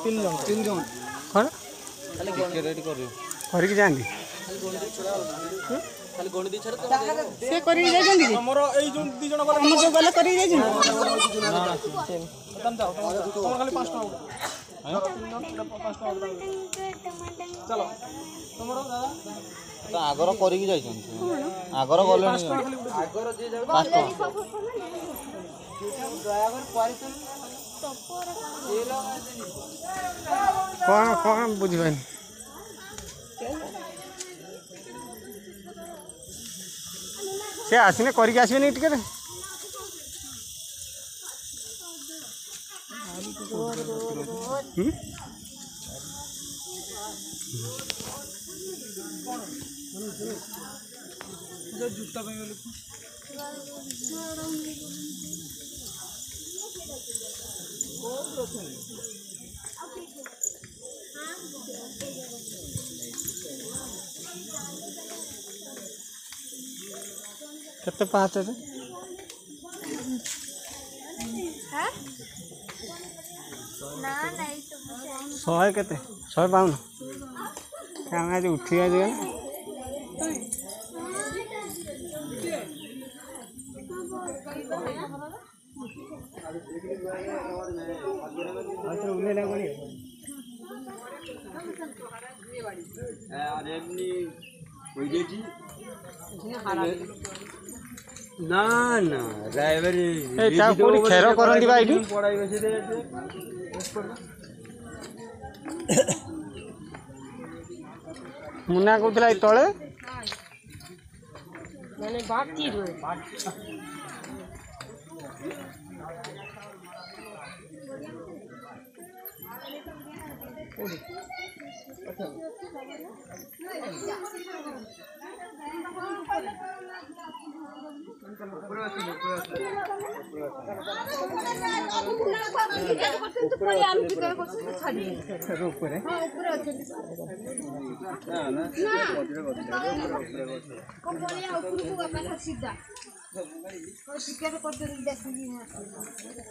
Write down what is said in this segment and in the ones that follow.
तीन जन कौन रेडी कर करके जाती से करी जाइछन कि हमरो एई जोन दी जण गले हम जो गले करी जाइछन तुम जाओ तुम खाली 5 टका चलो तुमरो दादा तो आगर करिक जाइछन आगर गले आगर जे जाउ 5 टका ड्राइवर पाई कौन कौन बुझबन से आसने करके आसबे नहीं टिकट जूता पे केते पाँच है शहे केते 152 क्या आज उठी आज ना ना ड्राइवर खेर करती भाई मुना कहला तले मैंने बात की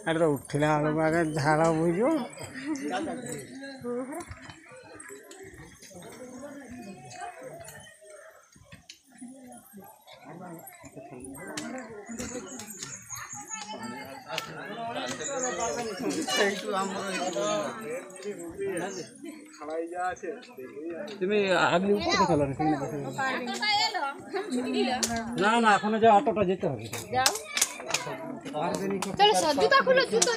अरे उठला बेलू झाड़ बुझ তুমি আগলি উপর তো চলো না না এখন যা অটোটা যেতে হবে चलो सर जूता खुलो जूता